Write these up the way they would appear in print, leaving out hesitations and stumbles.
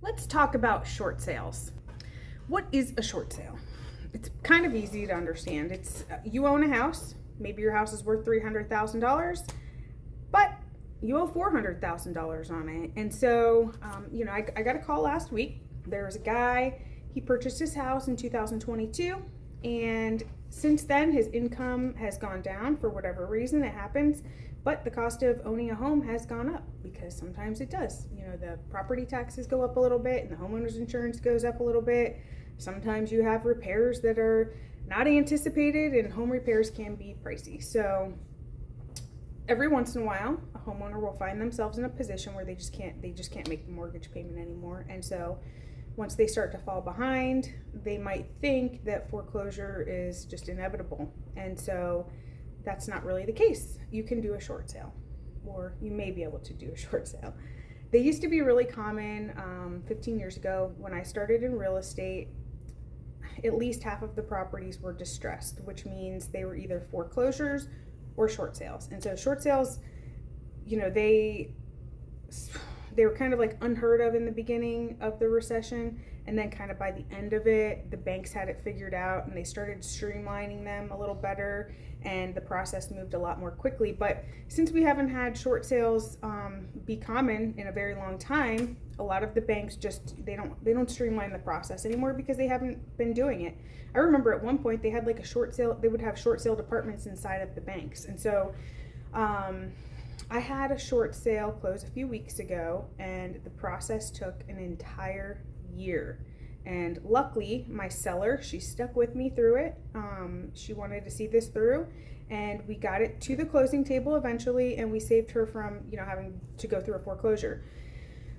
Let's talk about short sales. What is a short sale? It's kind of easy to understand. It's you own a house. Maybe your house is worth $300,000, but you owe $400,000 on it. And so, I got a call last week. There was a guy, he purchased his house in 2022, and since then his income has gone down for whatever reason it happens, but the cost of owning a home has gone up because sometimes it does. The property taxes go up a little bit and the homeowner's insurance goes up a little bit. Sometimes you have repairs that are not anticipated, and home repairs can be pricey. So every once in a while, a homeowner will find themselves in a position where they just can't make the mortgage payment anymore. And so once they start to fall behind, they might think that foreclosure is just inevitable. And so that's not really the case. You can do a short sale, or you may be able to do a short sale. They used to be really common 15 years ago when I started in real estate. At least half of the properties were distressed, which means they were either foreclosures or short sales. And so short sales, they were kind of like unheard of in the beginning of the recession, and then kind of by the end of it, the banks had it figured out and they started streamlining them a little better, and the process moved a lot more quickly. But since we haven't had short sales be common in a very long time, a lot of the banks just they don't streamline the process anymore because they haven't been doing it. I remember at one point they had like a short sale, they would have short sale departments inside of the banks. And so I had a short sale close a few weeks ago, and the process took an entire year. And luckily, my seller, she stuck with me through it. She wanted to see this through, and we got it to the closing table eventually, and we saved her from, having to go through a foreclosure.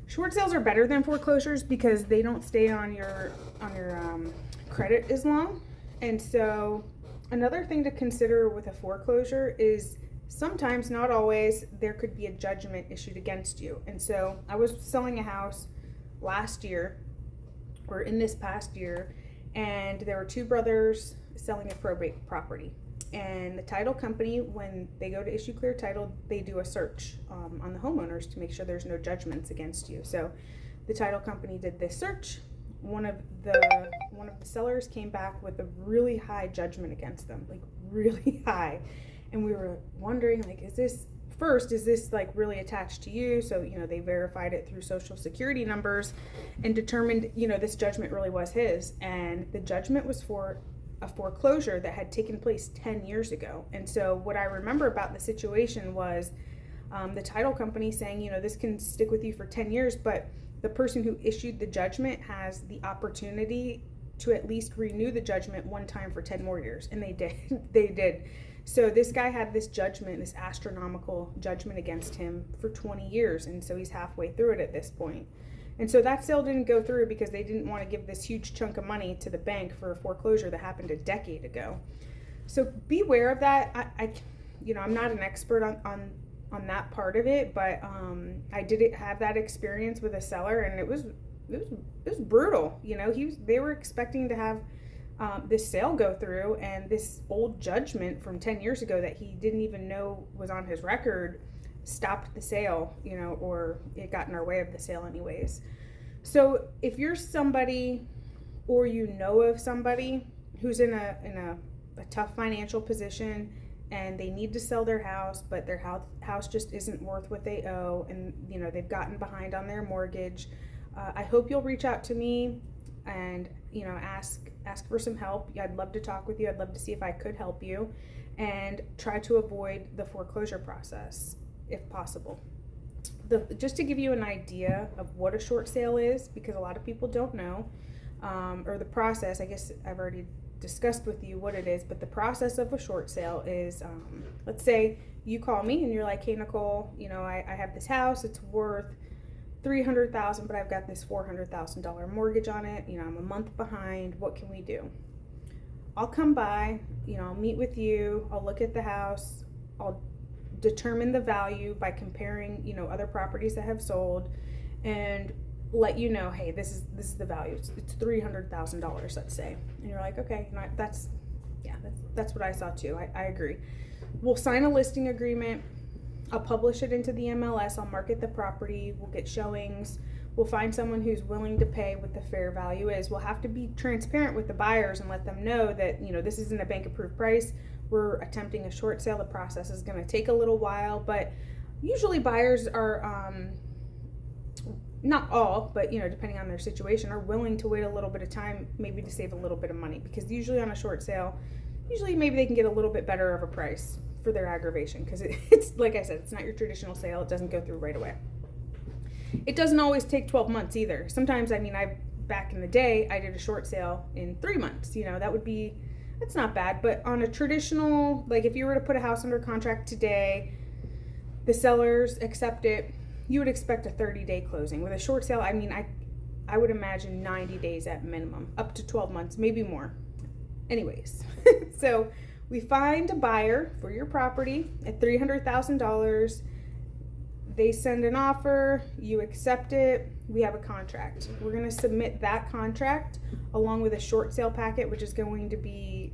Short sales are better than foreclosures because they don't stay on your credit as long. And so another thing to consider with a foreclosure is sometimes, not always, there could be a judgment issued against you. And so I was selling a house last year, or in this past year, and there were two brothers selling a probate property. And the title company, when they go to issue clear title, they do a search on the homeowners to make sure there's no judgments against you. So the title company did this search. One of the sellers came back with a really high judgment against them, like really high. And we were wondering, like, is this like really attached to you? So, they verified it through social security numbers and determined, this judgment really was his. And the judgment was for a foreclosure that had taken place 10 years ago. And so what I remember about the situation was the title company saying, this can stick with you for 10 years, but the person who issued the judgment has the opportunity to at least renew the judgment one time for 10 more years. And they did. So this guy had this judgment, this astronomical judgment against him for 20 years. And so he's halfway through it at this point. And so that sale didn't go through because they didn't want to give this huge chunk of money to the bank for a foreclosure that happened a decade ago. So beware of that. I'm not an expert on that part of it, but I did have that experience with a seller, and it was brutal. They were expecting to have this sale go through, and this old judgment from 10 years ago that he didn't even know was on his record stopped the sale, or it got in our way of the sale anyways. So if you're somebody, or of somebody who's in a tough financial position and they need to sell their house, but their house just isn't worth what they owe, and they've gotten behind on their mortgage, I hope you'll reach out to me and ask for some help. I'd love to talk with you. I'd love to see if I could help you and try to avoid the foreclosure process if possible. Just to give you an idea of what a short sale is, because a lot of people don't know, or the process, I guess I've already discussed with you what it is, but the process of a short sale is, let's say you call me and you're like, hey Nicole, I have this house, it's worth $300,000, but I've got this $400,000 mortgage on it. I'm a month behind. What can we do? I'll come by, I'll meet with you. I'll look at the house. I'll determine the value by comparing, other properties that have sold, and let you know, hey, this is the value. It's $300,000, let's say. And you're like, okay, that's what I saw too. I agree. We'll sign a listing agreement. I'll publish it into the MLS. I'll market the property. We'll get showings. We'll find someone who's willing to pay what the fair value is. We'll have to be transparent with the buyers and let them know that, this isn't a bank approved price. We're attempting a short sale. The process is going to take a little while, but usually buyers are, not all, but depending on their situation, are willing to wait a little bit of time, maybe to save a little bit of money, because usually on a short sale, maybe they can get a little bit better of a price for their aggravation, because it's like I said, it's not your traditional sale. It doesn't go through right away. It doesn't always take 12 months either. Sometimes, back in the day, I did a short sale in 3 months. That's not bad. But on a traditional, like if you were to put a house under contract today, the sellers accept it, you would expect a 30-day closing. With a short sale, I would imagine 90 days at minimum, up to 12 months, maybe more. Anyways, so we find a buyer for your property at $300,000. They send an offer, you accept it, we have a contract. We're going to submit that contract along with a short sale packet, which is going to be,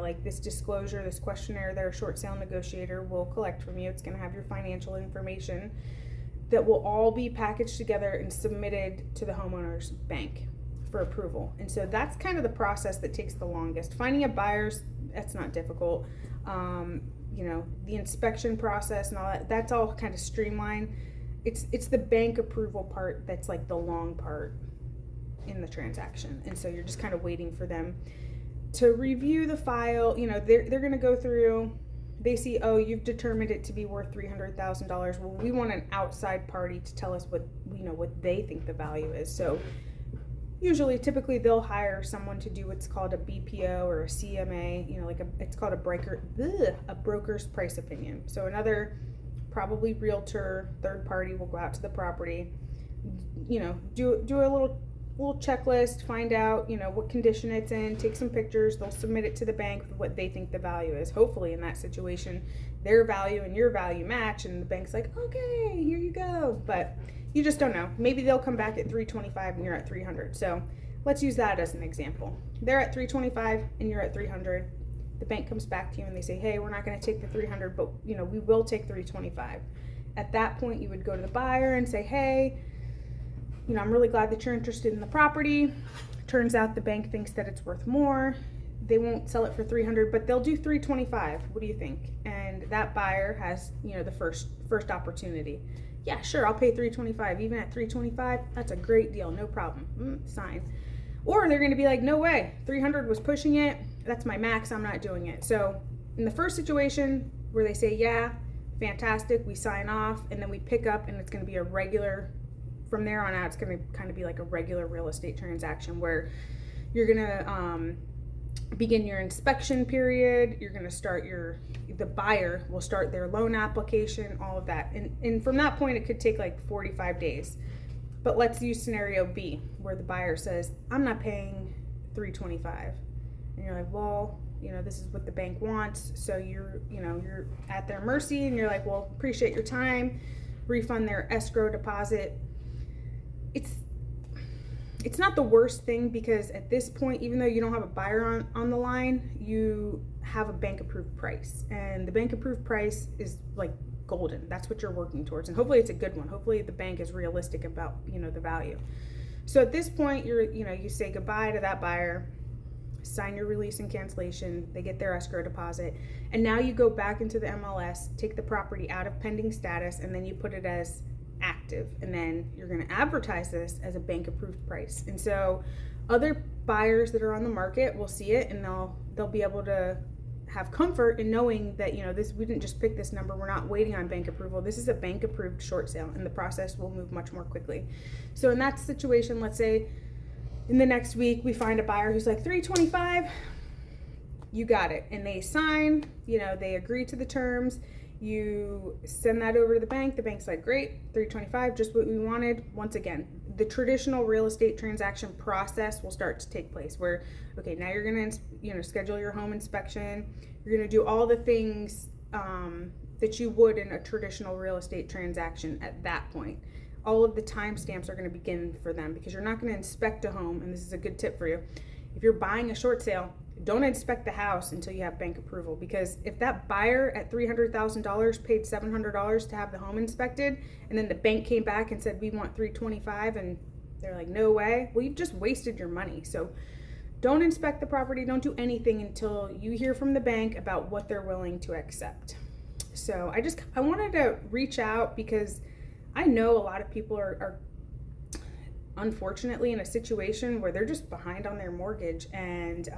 like this disclosure, this questionnaire that our short sale negotiator will collect from you. It's going to have your financial information that will all be packaged together and submitted to the homeowner's bank for approval. And so that's kind of the process that takes the longest. Finding a buyer, that's not difficult. The inspection process and all that's all kind of streamlined. It's the bank approval part that's like the long part in the transaction. And so you're just kind of waiting for them to review the file. They're going to go through, they see, oh, you've determined it to be worth $300,000. Well, we want an outside party to tell us what they think the value is. So typically they'll hire someone to do what's called a BPO or a CMA, it's called a broker's price opinion. So another probably realtor, third party will go out to the property, do a little checklist, find out, what condition it's in, take some pictures, they'll submit it to the bank with what they think the value is. Hopefully in that situation, their value and your value match, and the bank's like, okay, here you go. But you just don't know. Maybe they'll come back at $325 and you're at $300. So let's use that as an example. They're at $325 and you're at $300. The bank comes back to you and they say, hey, we're not going to take the $300, but we will take $325. At that point, you would go to the buyer and say, hey, I'm really glad that you're interested in the property. Turns out the bank thinks that it's worth more. They won't sell it for $300, but they'll do $325. What do you think? And that buyer has, the first opportunity. Yeah, sure, I'll pay $325. Even at $325, that's a great deal. No problem. Sign. Or they're going to be like, no way. $300 was pushing it. That's my max. I'm not doing it. So in the first situation where they say, yeah, fantastic, we sign off, and then we pick up, and it's going to be a regular, from there on out, it's going to kind of be like a regular real estate transaction where you're going to begin your inspection period. You're going to start the buyer will start their loan application, all of that. And from that point, it could take like 45 days. But let's use scenario B, where the buyer says, I'm not paying $325. And you're like, well, this is what the bank wants. So you're at their mercy, and you're like, well, appreciate your time, refund their escrow deposit. It's not the worst thing, because at this point, even though you don't have a buyer on the line, you have a bank approved price, and the bank approved price is like golden. That's what you're working towards, and hopefully it's a good one. Hopefully the bank is realistic about the value. So at this point, you say goodbye to that buyer, sign your release and cancellation, they get their escrow deposit, and now you go back into the MLS, take the property out of pending status, and then you put it as active, and then you're going to advertise this as a bank approved price. And so other buyers that are on the market will see it, and they'll be able to have comfort in knowing that we didn't just pick this number, we're not waiting on bank approval, this is a bank approved short sale, and the process will move much more quickly. So in that situation, let's say in the next week we find a buyer who's like $325, you got it, and they sign, they agree to the terms. You send that over to the bank. The bank's like, great, $325, just what we wanted. Once again, the traditional real estate transaction process will start to take place where, okay, now you're going to, schedule your home inspection. You're going to do all the things that you would in a traditional real estate transaction at that point. All of the timestamps are going to begin for them, because you're not going to inspect a home, and this is a good tip for you. if you're buying a short sale, don't inspect the house until you have bank approval, because if that buyer at $300,000 paid $700 to have the home inspected, and then the bank came back and said we want $325, and they're like, no way, well, you've just wasted your money. So don't inspect the property, don't do anything until you hear from the bank about what they're willing to accept. So I wanted to reach out because I know a lot of people are unfortunately in a situation where they're just behind on their mortgage, and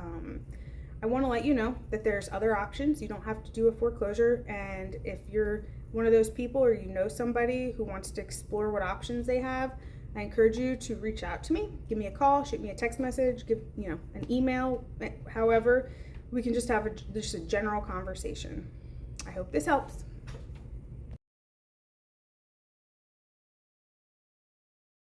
I want to let you know that there's other options. You don't have to do a foreclosure, and if you're one of those people or you know somebody who wants to explore what options they have, I encourage you to reach out to me. Give me a call, shoot me a text message, give an email, however we can just have just a general conversation. I hope this helps.